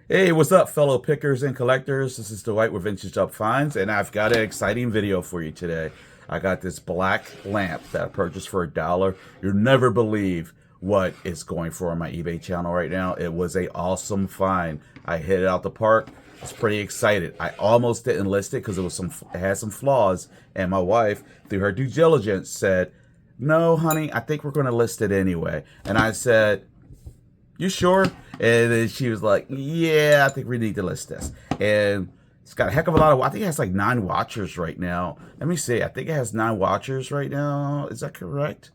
Hey, what's up, fellow pickers and collectors? This is Dwight with Vintage Up Finds, and I've got an exciting video for you today. I got this black lamp that I purchased for $1. You'll never believe what it's going for on my eBay channel right now. It was a awesome find. I hit it out the park. I was pretty excited. I almost didn't list it because it had some flaws, and my wife, through her due diligence, said, "No, honey, I think we're going to list it anyway." And I said, "You sure?" And then she was like, "Yeah, I think we need to list this." And it's got a heck of a lot of, I think it has like 9 watchers right now. Let me see. I think it has 9 watchers right now. Is that correct?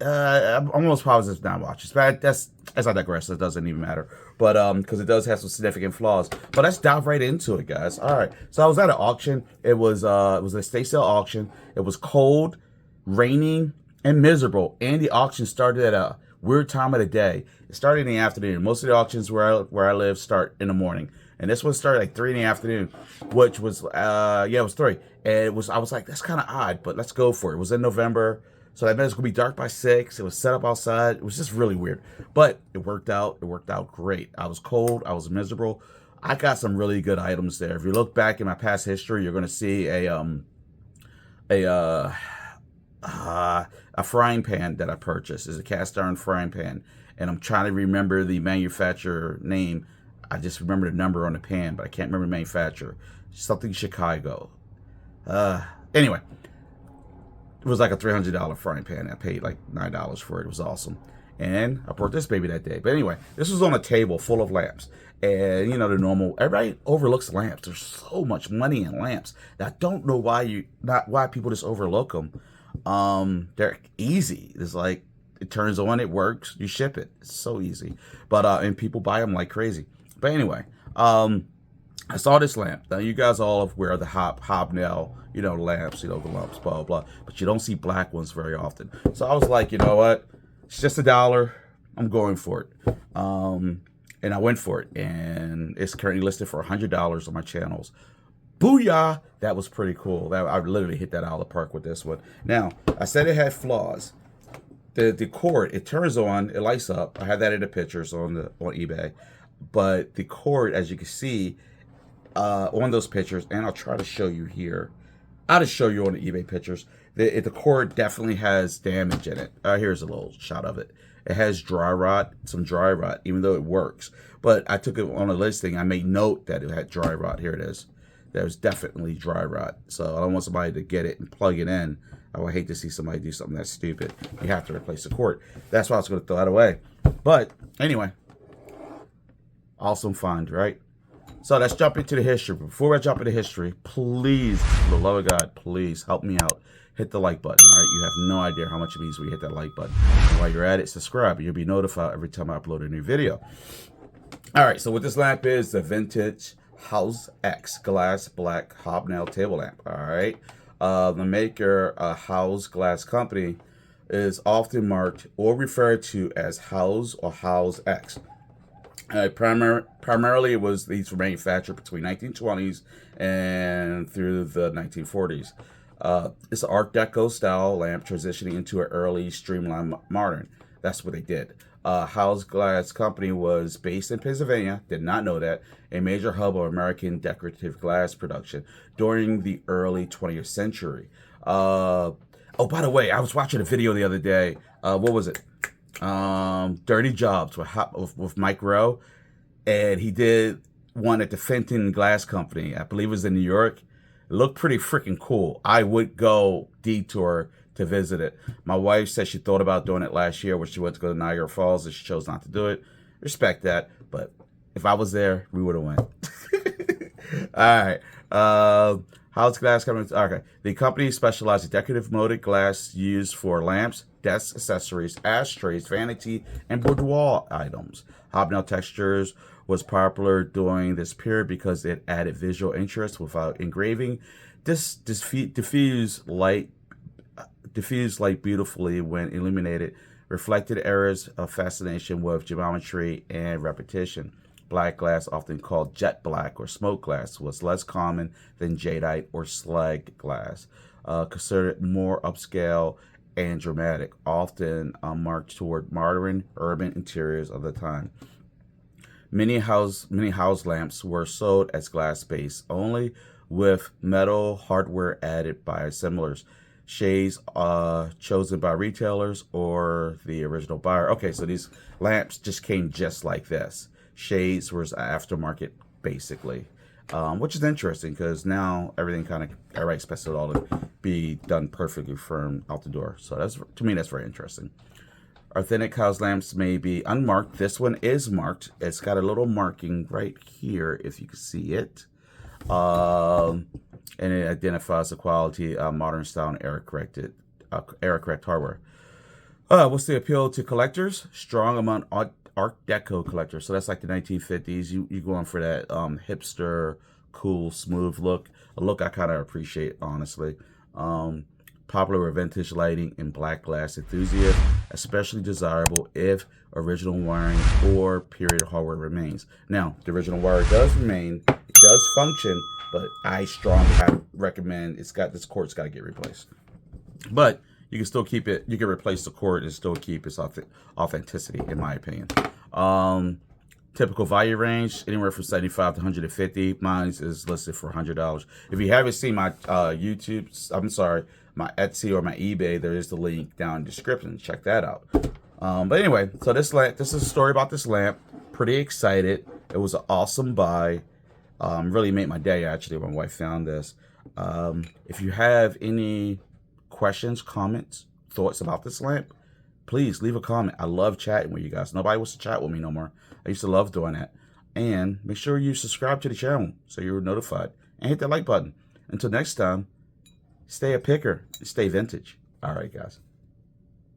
I'm almost positive it's 9 watchers. But that's I digress. It doesn't even matter. But because it does have some significant flaws. But let's dive right into it, guys. All right. So I was at an auction. It was a estate sale auction. It was cold, raining, and miserable. And the auction started at a weird time of the day. It started in the afternoon. Most of the auctions where I live start in the morning, and this one started like 3 in the afternoon, which was it was 3. And I was like, that's kind of odd, but let's go for it. It was in November, so that meant it's gonna be dark by 6. It was set up outside. It was just really weird, but it worked out. It worked out great. I was cold. I was miserable. I got some really good items there. If you look back in my past history, you're gonna see a frying pan that I purchased. Is a cast iron frying pan, and I'm trying to remember the manufacturer name. I just remember the number on the pan, but I can't remember the manufacturer. Something Chicago. Anyway, it was like a $300 frying pan. I paid like $9 for it. It was awesome. And I bought this baby that day. But anyway, this was on a table full of lamps. And you know, the normal, everybody overlooks lamps. There's so much money in lamps. I don't know why people just overlook them. They're easy. It's like, it turns on, it works, you ship it. It's so easy. But and people buy them like crazy. But anyway, I saw this lamp. Now you guys all wear the Hobnail, lamps, the lamps, blah, blah, blah. But you don't see black ones very often. So I was like, you know what? It's just $1. I'm going for it. And I went for it. And it's currently listed for $100 on my channels. Booyah! That was pretty cool. I literally hit that out of the park with this one. Now, I said it had flaws. The cord, it turns on, it lights up. I had that in the pictures on eBay. But the cord, as you can see, on those pictures, and I'll try to show you here. I'll just show you on the eBay pictures. The cord definitely has damage in it. Here's a little shot of it. It has some dry rot, even though it works. But I took it on a listing. I made note that it had dry rot. Here it is. There's definitely dry rot. So I don't want somebody to get it and plug it in. I would hate to see somebody do something that's stupid. You have to replace the cord. That's why I was going to throw that away. But anyway, awesome find, right? So let's jump into the history. Before I jump into history, please, for the love of God, please help me out. Hit the like button, all right? You have no idea how much it means when you hit that like button. And while you're at it, subscribe, and you'll be notified every time I upload a new video. All right, so what this lamp is, the vintage HouzeX glass black hobnail table lamp, all right? The maker, House Glass Company, is often marked or referred to as House or HouzeX. Primarily, these were manufactured between 1920s and through the 1940s. It's an Art Deco style lamp transitioning into an early streamlined modern. That's what they did. House Glass Company was based in Pennsylvania, did not know that, a major hub of American decorative glass production during the early 20th century. Oh, by the way, I was watching a video the other day. What was it? Dirty Jobs with Mike Rowe, and he did one at the Fenton Glass Company. I believe it was in New York. It looked pretty freaking cool. I would go detour to visit it. My wife said she thought about doing it last year when she went to go to Niagara Falls, and she chose not to do it. Respect that, but if I was there, we would have went. All right. House Glass Company. Okay. The company specialized in decorative molded glass used for lamps, desk accessories, ashtrays, vanity, and boudoir items. Hobnail textures was popular during this period because it added visual interest without engraving. This diffused light beautifully when illuminated, reflected eras of fascination with geometry and repetition. Black glass, often called jet black or smoke glass, was less common than jadeite or slag glass, considered more upscale and dramatic, often marked toward modern urban interiors of the time. Many house lamps were sold as glass base only, with metal hardware added by assemblers. Shades chosen by retailers or the original buyer. Okay, so these lamps just came just like this. Shades was aftermarket, basically, which is interesting because now everybody expects it all to be done perfectly firm out the door. So that's, to me, that's very interesting. Authentic house lamps may be unmarked. This one is marked. It's got a little marking right here, if you can see it. And it identifies the quality, modern style, and error correct hardware. What's the appeal to collectors? Strong among Art Deco collectors. So that's like the 1950s. You going for that hipster, cool, smooth look. A look I kind of appreciate, honestly. Popular with vintage lighting and black glass enthusiasts, especially desirable if original wiring or period hardware remains. Now, the original wire does remain, it does function, but I strongly recommend this cord's got to get replaced. But you can still keep it. You can replace the cord and still keep its authenticity, in my opinion. Typical value range, anywhere from $75 to $150. Mine is listed for $100. If you haven't seen my my Etsy or my eBay, there is the link down in the description. Check that out. But anyway, so this is a story about this lamp. Pretty excited. It was an awesome buy. Really made my day, actually, when my wife found this. If you have any questions, comments, thoughts about this lamp, please leave a comment. I love chatting with you guys. Nobody wants to chat with me no more. I used to love doing that. And make sure you subscribe to the channel so you're notified. And hit that like button. Until next time, stay a picker and stay vintage. All right, guys.